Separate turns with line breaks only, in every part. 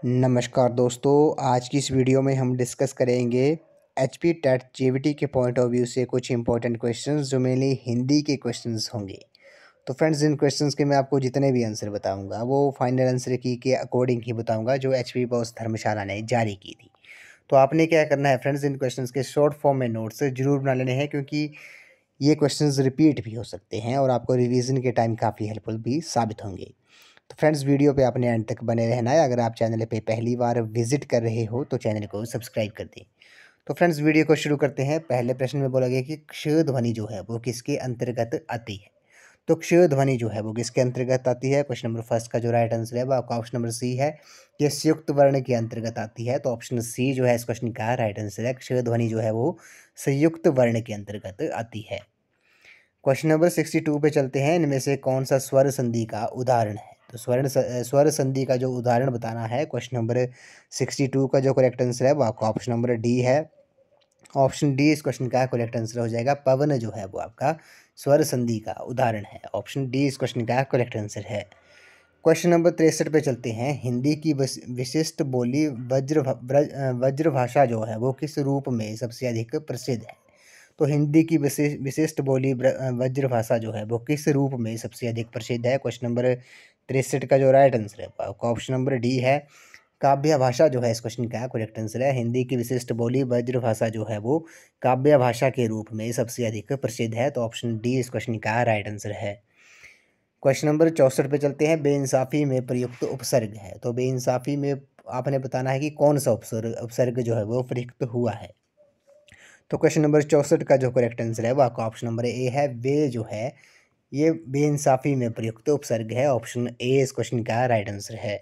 नमस्कार दोस्तों, आज की इस वीडियो में हम डिस्कस करेंगे एचपी टेट जेवीटी के पॉइंट ऑफ व्यू से कुछ इंपॉर्टेंट क्वेश्चंस जो मेनली हिंदी के क्वेश्चंस होंगे। तो फ्रेंड्स, इन क्वेश्चंस के मैं आपको जितने भी आंसर बताऊंगा वो फाइनल आंसर की के अकॉर्डिंग ही बताऊंगा जो एचपी बॉस धर्मशाला ने जारी की थी। तो आपने क्या करना है फ्रेंड्स, इन क्वेश्चंस के शॉर्ट फॉर्म में नोट्स जरूर बना लेने हैं क्योंकि ये क्वेश्चंस रिपीट भी हो सकते हैं और आपको रिवीजन के टाइम काफ़ी हेल्पफुल भी साबित होंगे। तो फ्रेंड्स, वीडियो पे आपने एंड तक बने रहना है। अगर आप चैनल पे पहली बार विजिट कर रहे हो तो चैनल को सब्सक्राइब कर दें। तो फ्रेंड्स, वीडियो को शुरू करते हैं। पहले प्रश्न में बोला गया कि क्ष ध्वनि जो है वो किसके अंतर्गत आती है। तो क्ष ध्वनि जो है वो किसके अंतर्गत आती है। क्वेश्चन नंबर फर्स्ट का जो राइट आंसर है वो आपका ऑप्शन नंबर सी है। ये संयुक्त वर्ण के अंतर्गत आती है। तो ऑप्शन सी जो है इस क्वेश्चन का राइट आंसर है। क्ष ध्वनि जो है वो संयुक्त वर्ण के अंतर्गत आती है। क्वेश्चन नंबर 62 पे चलते हैं। इनमें से कौन सा स्वर संधि का उदाहरण है। तो स्वर संधि का जो उदाहरण बताना है। क्वेश्चन नंबर 62 का जो करेक्ट आंसर है वो आपका ऑप्शन नंबर डी है। ऑप्शन डी इस क्वेश्चन का करेक्ट आंसर हो जाएगा। पवन जो है वो आपका स्वर संधि का उदाहरण है। ऑप्शन डी इस क्वेश्चन का करेक्ट आंसर है। क्वेश्चन नंबर 63 पे चलते हैं। हिंदी की विशिष्ट बोली वज्र भाषा जो है वो किस रूप में सबसे अधिक प्रसिद्ध है। तो हिंदी की विशिष्ट बोली वज्र भाषा जो है वो किस रूप में सबसे अधिक प्रसिद्ध है। क्वेश्चन नंबर 63 का जो राइट आंसर है आपका ऑप्शन नंबर डी है। काव्य भाषा जो है इस क्वेश्चन का करेक्ट आंसर है। हिंदी की विशिष्ट बोली वज्र भाषा जो है वो काव्य भाषा के रूप में सबसे अधिक प्रसिद्ध है। तो ऑप्शन डी इस क्वेश्चन का राइट आंसर है। क्वेश्चन नंबर 64 पे चलते हैं। बेइंसाफी में प्रयुक्त उपसर्ग है। तो बेइंसाफी में आपने बताना है कि कौन सा उपसर्ग जो है वो प्रयुक्त हुआ है। तो क्वेश्चन नंबर 64 का जो करेक्ट आंसर है वो आपका ऑप्शन नंबर ए है। वे जो है ये बेइंसाफी में प्रयुक्त उपसर्ग है। ऑप्शन ए इस क्वेश्चन का राइट आंसर है।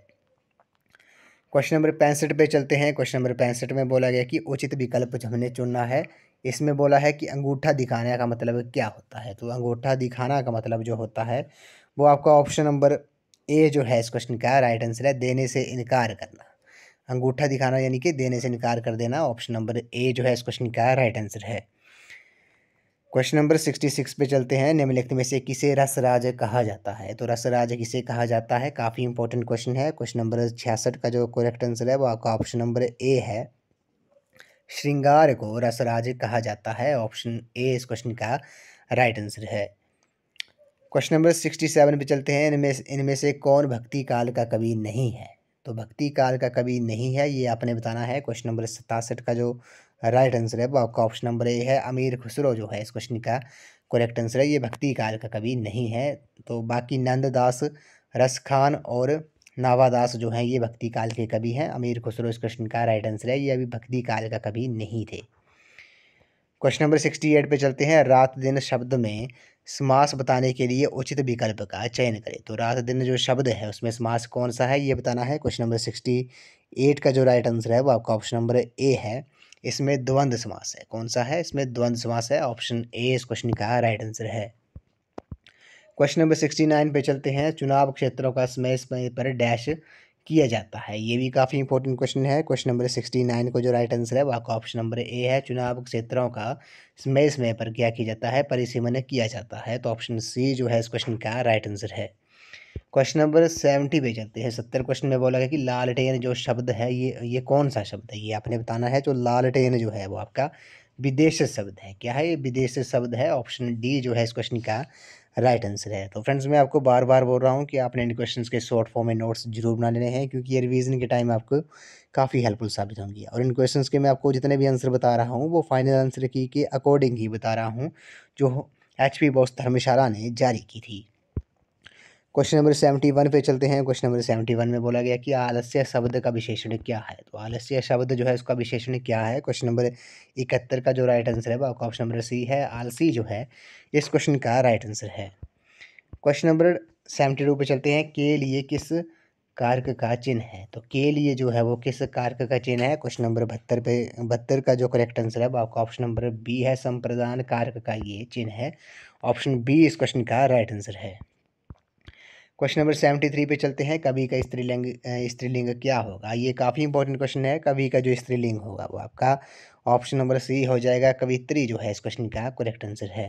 क्वेश्चन नंबर 65 पे चलते हैं। क्वेश्चन नंबर 65 में बोला गया कि उचित विकल्प जो हमने चुनना है। इसमें बोला है कि अंगूठा दिखाने का मतलब क्या होता है। तो अंगूठा दिखाना का मतलब जो होता है वो आपका ऑप्शन नंबर ए जो है इस क्वेश्चन का राइट आंसर है। देने से इनकार करना। अंगूठा दिखाना यानी कि देने से इनकार कर देना। ऑप्शन नंबर ए जो है इस क्वेश्चन का राइट आंसर है। क्वेश्चन नंबर 66 पे चलते हैं। निम्नलिखित में से किसे रसराज कहा जाता है। तो रसराज किसे कहा जाता है, काफ़ी इंपॉर्टेंट क्वेश्चन है। क्वेश्चन नंबर 66 का जो करेक्ट आंसर है वो आपका ऑप्शन नंबर ए है। श्रृंगार को रसराज कहा जाता है। ऑप्शन ए इस क्वेश्चन का राइट आंसर है। क्वेश्चन नंबर 67 पे चलते हैं। इनमें से कौन भक्ति काल का कवि नहीं है। तो भक्ति काल का कवि नहीं है ये आपने बताना है। क्वेश्चन नंबर 67 का जो राइट आंसर है वो आपका ऑप्शन नंबर ए है। अमीर खुसरो जो है इस क्वेश्चन का करेक्ट आंसर है। ये भक्ति काल का कवि नहीं है। तो बाकी नंददास, रसखान और नावादास जो हैं ये भक्ति काल के कवि हैं। अमीर खुसरो इस क्वेश्चन का राइट आंसर है। ये अभी भक्ति काल का कवि नहीं थे। क्वेश्चन नंबर 68 पे चलते हैं। रात दिन शब्द में समास बताने के लिए उचित विकल्प का चयन करें। तो रात दिन जो शब्द है उसमें समास कौन सा है ये बताना है। क्वेश्चन नंबर 68 का जो राइट आंसर है वो आपका ऑप्शन नंबर ए है। इसमें द्वंद्व समास है। कौन सा है, इसमें द्वंद्व समास है। ऑप्शन ए इस क्वेश्चन का राइट आंसर है। क्वेश्चन नंबर 69 पे चलते हैं। चुनाव क्षेत्रों का समय समय पर डैश किया जाता है। ये भी काफ़ी इंपॉर्टेंट क्वेश्चन है। क्वेश्चन नंबर 69 को जो राइट आंसर है वो आपका ऑप्शन नंबर ए है। चुनाव क्षेत्रों का समय समय पर क्या किया जाता है, परिसीमन किया जाता है। तो ऑप्शन सी जो है इस क्वेश्चन का राइट आंसर है। क्वेश्चन नंबर 70 पे चलते हैं। 70 क्वेश्चन में बोला गया कि लालटेन जो शब्द है ये कौन सा शब्द है, ये आपने बताना है। जो लालटेन जो है वो आपका विदेशी शब्द है। क्या है ये, विदेशी शब्द है। ऑप्शन डी जो है इस क्वेश्चन का राइट आंसर है। तो फ्रेंड्स, मैं आपको बार बार बोल रहा हूँ कि आपने इन क्वेश्चंस के शॉर्ट फॉर्म में नोट्स जरूर बना लेने हैं क्योंकि ये रिवीजन के टाइम आपको काफ़ी हेल्पफुल साबित होंगी। और इन क्वेश्चंस के मैं आपको जितने भी आंसर बता रहा हूँ वो फाइनल आंसर की के अकॉर्डिंग ही बता रहा हूँ जो एचपी बॉस धर्मशाला ने जारी की थी। क्वेश्चन नंबर 71 पे चलते हैं। क्वेश्चन नंबर 71 में बोला गया कि आलस्य शब्द का विशेषण क्या है। तो आलस्य शब्द जो है उसका विशेषण क्या है। क्वेश्चन नंबर 71 का जो राइट आंसर है वो आपका ऑप्शन नंबर सी है। आलसी जो है इस क्वेश्चन का राइट आंसर है। क्वेश्चन नंबर 72 पे चलते हैं। के लिए किस कारक का चिन्ह है। तो के लिए जो है वो किस कारक का चिन्ह है। क्वेश्चन नंबर 72 का जो करेक्ट आंसर है वो आपका ऑप्शन नंबर बी है। संप्रदान कारक का ये चिन्ह है। ऑप्शन बी इस क्वेश्चन का राइट आंसर है। क्वेश्चन नंबर 73 पे चलते हैं। कवि का स्त्रीलिंग क्या होगा। ये काफ़ी इंपॉर्टेंट क्वेश्चन है। कवि का जो स्त्रीलिंग होगा वो आपका ऑप्शन नंबर सी हो जाएगा। कवित्री जो है इस क्वेश्चन का करेक्ट आंसर है।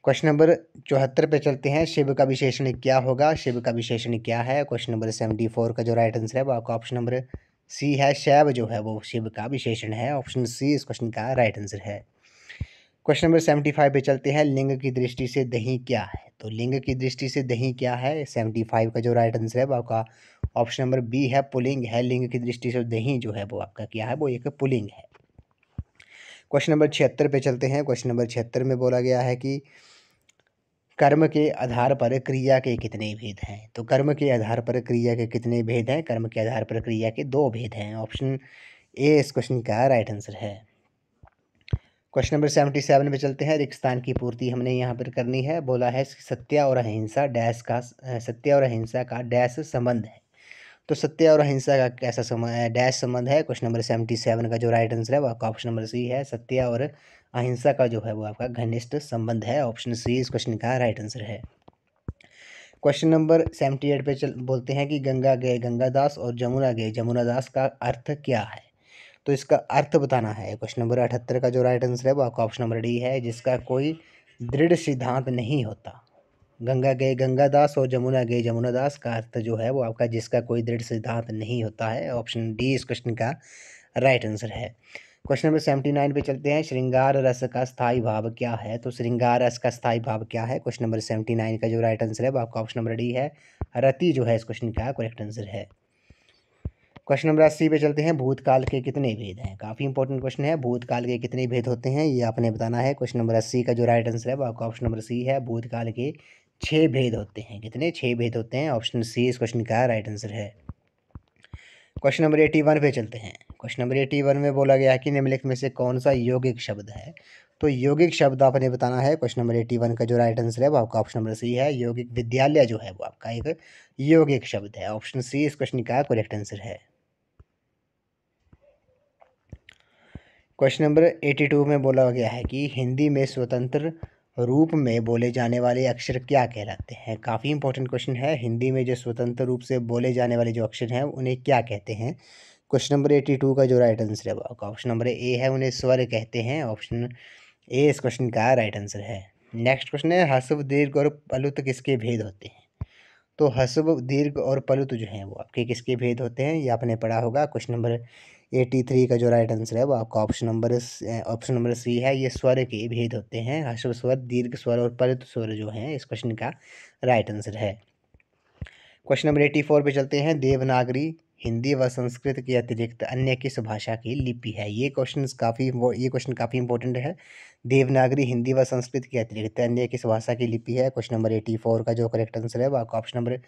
क्वेश्चन नंबर 74 पे चलते हैं। शिव का विशेषण क्या होगा? शिव का विशेषण क्या है? क्वेश्चन नंबर 74 का जो राइट आंसर है वो आपका ऑप्शन नंबर सी है। शैव जो है वो शिव का विशेषण है। ऑप्शन सी इस क्वेश्चन का राइट आंसर है। क्वेश्चन नंबर 75 पे चलते हैं। लिंग की दृष्टि से दही क्या है? तो लिंग की दृष्टि से दही क्या है? 75 का जो राइट आंसर है वो आपका ऑप्शन नंबर बी है, पुल्लिंग है। लिंग की दृष्टि से दही जो है वो आपका क्या है? वो एक पुल्लिंग है। क्वेश्चन नंबर 76 पे चलते हैं। क्वेश्चन नंबर 76 में बोला गया है कि कर्म के आधार पर क्रिया के कितने भेद हैं? तो कर्म के आधार पर क्रिया के कितने भेद हैं? कर्म के आधार पर क्रिया के 2 भेद हैं। ऑप्शन ए इस क्वेश्चन का राइट आंसर है। क्वेश्चन नंबर 77 में चलते हैं। रिक्तस्थान की पूर्ति हमने यहाँ पर करनी है। बोला है सत्य और अहिंसा डैश का सत्य और अहिंसा का डैश संबंध है। तो सत्य और अहिंसा का कैसा संबंध डैश संबंध है? क्वेश्चन नंबर 77 का जो राइट आंसर है वो आपका ऑप्शन नंबर सी है। सत्य और अहिंसा का जो है वो आपका घनिष्ठ संबंध है। ऑप्शन सी इस क्वेश्चन का राइट आंसर है। क्वेश्चन नंबर 78 पे बोलते हैं कि गंगा गए गंगादास और जमुना गए जमुनादास का अर्थ क्या है? तो इसका अर्थ बताना है। क्वेश्चन नंबर 78 का जो राइट आंसर है वो आपका ऑप्शन नंबर डी है, जिसका कोई दृढ़ सिद्धांत नहीं होता। गंगा गए गंगादास और जमुना गए जमुनादास का अर्थ जो है वो आपका जिसका कोई दृढ़ सिद्धांत नहीं होता है। ऑप्शन डी इस क्वेश्चन का राइट आंसर है। क्वेश्चन नंबर 79 पे चलते हैं। श्रृंगार रस का स्थायी भाव क्या है? तो श्रृंगार रस का स्थायी भाव क्या है? क्वेश्चन नंबर 79 का जो राइट आंसर है वो आपका ऑप्शन नंबर डी है। रति जो है इस क्वेश्चन का करेक्ट आंसर है। क्वेश्चन नंबर 80 पे चलते हैं। भूतकाल के कितने भेद हैं? काफ़ी इंपॉर्टेंट क्वेश्चन है। भूतकाल के कितने भेद होते हैं ये आपने बताना है। क्वेश्चन नंबर 80 का जो राइट आंसर है वो आपका ऑप्शन नंबर सी है। भूतकाल के 6 भेद होते हैं। कितने? 6 भेद होते हैं। ऑप्शन सी इस क्वेश्चन का राइट आंसर है। क्वेश्चन नंबर 81 पे चलते हैं। क्वेश्चन नंबर 81 में बोला गया है कि निम्नलिखित में से कौन सा यौगिक शब्द है? तो यौगिक शब्द आपने बताना है। क्वेश्चन नंबर 81 का जो राइट आंसर है वो आपका ऑप्शन नंबर सी है। यौगिक विद्यालय जो है वो आपका एक यौगिक शब्द है। ऑप्शन सी इस क्वेश्चन का करेक्ट आंसर है। क्वेश्चन नंबर 82 में बोला गया है कि हिंदी में स्वतंत्र रूप में बोले जाने वाले अक्षर क्या कहलाते हैं? काफ़ी इंपॉर्टेंट क्वेश्चन है। हिंदी में जो स्वतंत्र रूप से बोले जाने वाले जो अक्षर हैं उन्हें क्या कहते हैं? क्वेश्चन नंबर 82 का जो राइट आंसर है वो आपका ऑप्शन नंबर ए है, उन्हें स्वर कहते हैं। ऑप्शन ए इस क्वेश्चन का राइट आंसर है। नेक्स्ट क्वेश्चन है, ह्रस्व दीर्घ और प्लुत किसके भेद होते हैं? तो ह्रस्व दीर्घ और प्लुत जो हैं वो आपके किसके भेद होते हैं? ये आपने पढ़ा होगा। क्वेश्चन नंबर 83 का जो राइट आंसर है वो आपका ऑप्शन नंबर सी है। ये स्वर के भेद होते हैं। ह्रस्व स्वर, दीर्घ स्वर और प्लुत स्वर जो हैं इस क्वेश्चन का राइट आंसर है। क्वेश्चन नंबर 84 पे चलते हैं। देवनागरी हिंदी व संस्कृत के अतिरिक्त अन्य किस भाषा की लिपि है? ये क्वेश्चन काफ़ी इंपॉर्टेंट है। देवनागरी हिंदी व संस्कृत के अतिरिक्त अन्य किस भाषा की लिपि है? क्वेश्चन नंबर 84 का जो करेक्ट आंसर है वो आपका ऑप्शन नंबर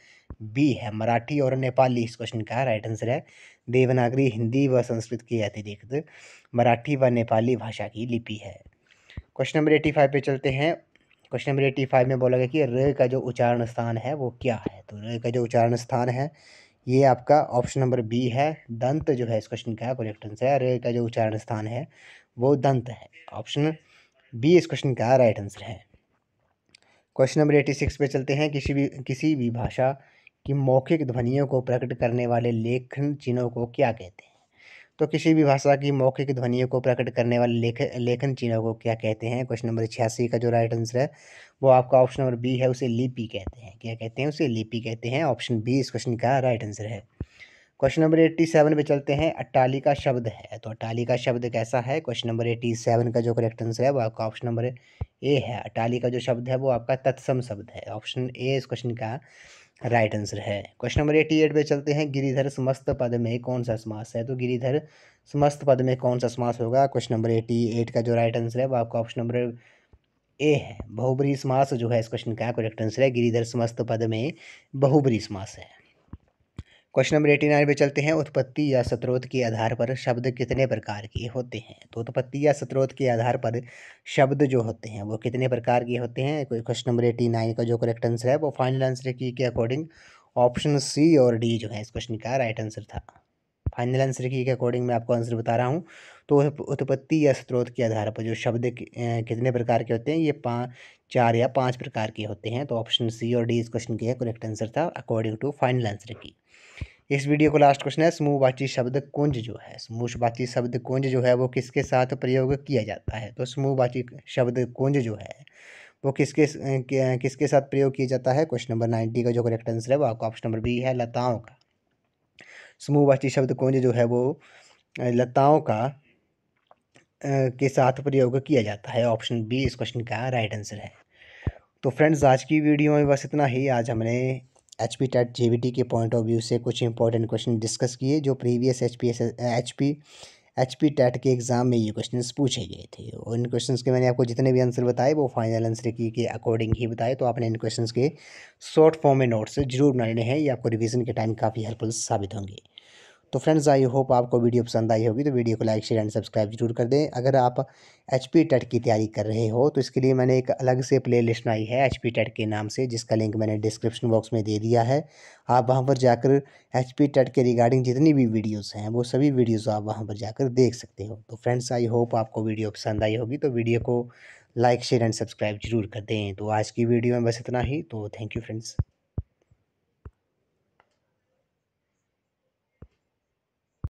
बी है। मराठी और नेपाली इस क्वेश्चन का राइट आंसर है। देवनागरी हिंदी व संस्कृत के अतिरिक्त मराठी व नेपाली भाषा की लिपि है। क्वेश्चन नंबर 85 पे चलते हैं। क्वेश्चन नंबर 85 में बोला गया कि र का जो उच्चारण स्थान है वो क्या है? तो र का जो उच्चारण स्थान है ये आपका ऑप्शन नंबर बी है। दंत जो है इस क्वेश्चन का करेक्ट आंसर है। र का जो उच्चारण स्थान है वो दंत है। ऑप्शन बी इस क्वेश्चन का राइट आंसर है। क्वेश्चन नंबर 86 पे चलते हैं। किसी भी भाषा की मौखिक ध्वनियों को प्रकट करने वाले लेखन चिन्हों को क्या कहते हैं? तो किसी भी भाषा की मौखिक ध्वनियों को प्रकट करने वाले लेखन चिन्हों को क्या कहते हैं? क्वेश्चन नंबर 86 का जो राइट आंसर है वो आपका ऑप्शन नंबर बी है, उसे लिपि कहते हैं। क्या कहते हैं? उसे लिपि कहते हैं। ऑप्शन बी इस क्वेश्चन का राइट आंसर है। क्वेश्चन नंबर 87 पे चलते हैं। अट्टालिका शब्द है, तो अट्टालिका शब्द कैसा है? क्वेश्चन नंबर 87 का जो करेक्ट आंसर है वो आपका ऑप्शन नंबर ए है। अट्टालिका जो शब्द है वो आपका तत्सम शब्द है। ऑप्शन ए इस क्वेश्चन का राइट आंसर है। क्वेश्चन नंबर 88 पे चलते हैं। गिरिधर समस्त पद में कौन सा समास है? तो गिरिधर समस्त पद में कौन सा समास होगा? क्वेश्चन नंबर 88 का जो राइट आंसर है वो आपका ऑप्शन नंबर ए है। बहुब्रीहि समास जो है इस क्वेश्चन का करेक्ट आंसर है। गिरिधर समस्त पद में बहुब्रीहि समास है। क्वेश्चन नंबर 89 पे चलते हैं। उत्पत्ति या स्रोत के आधार पर शब्द कितने प्रकार के होते हैं? तो उत्पत्ति या स्रोत के आधार पर शब्द जो होते हैं वो कितने प्रकार के होते हैं? क्वेश्चन नंबर 89 का जो करेक्ट आंसर है वो फाइनल आंसर की के अकॉर्डिंग ऑप्शन सी और डी जो है इस क्वेश्चन का राइट आंसर था। फाइनल आंसर की के अकॉर्डिंग मैं आपको आंसर बता रहा हूँ। तो उत्पत्ति या स्रोत के आधार पर जो शब्द कितने प्रकार के होते हैं? ये 4 या 5 प्रकार के होते हैं। तो ऑप्शन सी और डी इस क्वेश्चन के करेक्ट आंसर था अकॉर्डिंग टू फाइनल आंसर की। इस वीडियो को लास्ट क्वेश्चन है। समूहवाची शब्द कुंज जो है, समूहवाची शब्द कुंज जो है वो किसके साथ प्रयोग किया जाता है? तो समूहवाची शब्द कुंज जो है वो किसके साथ प्रयोग किया जाता है? क्वेश्चन नंबर 90 का जो करेक्ट आंसर है वो आपका ऑप्शन नंबर बी है, लताओं का। समूहवाची शब्दकोश जो है वो लताओं का के साथ प्रयोग किया जाता है। ऑप्शन बी इस क्वेश्चन का राइट आंसर है। तो फ्रेंड्स आज की वीडियो में बस इतना ही। आज हमने एच पी टेट जेवीटी के पॉइंट ऑफ व्यू से कुछ इंपॉर्टेंट क्वेश्चन डिस्कस किए जो प्रीवियस एच पी टेट के एग्ज़ाम में ये क्वेश्चंस पूछे गए थे। और इन क्वेश्चंस के मैंने आपको जितने भी आंसर बताए वो फाइनल आंसर की के अकॉर्डिंग ही बताए। तो आपने इन क्वेश्चंस के शॉर्ट फॉर्म में नोट्स जरूर बनाने हैं, ये आपको रिवीजन के टाइम काफ़ी हेल्पफुल साबित होंगे। तो फ्रेंड्स आई होप आपको वीडियो पसंद आई होगी, तो वीडियो को लाइक शेयर एंड सब्सक्राइब जरूर कर दें। अगर आप एच पी टेट की तैयारी कर रहे हो तो इसके लिए मैंने एक अलग से प्ले लिस्ट बनाई है एच पी टेट के नाम से, जिसका लिंक मैंने डिस्क्रिप्शन बॉक्स में दे दिया है। आप वहां पर जाकर एच पी टेट के रिगार्डिंग जितनी भी वीडियोज़ हैं वो सभी वीडियोज़ आप वहां पर जाकर देख सकते हो। तो फ्रेंड्स आई होप आपको वीडियो पसंद आई होगी, तो वीडियो को लाइक शेयर एंड सब्सक्राइब जरूर कर दें। तो आज की वीडियो में बस इतना ही। तो थैंक यू फ्रेंड्स।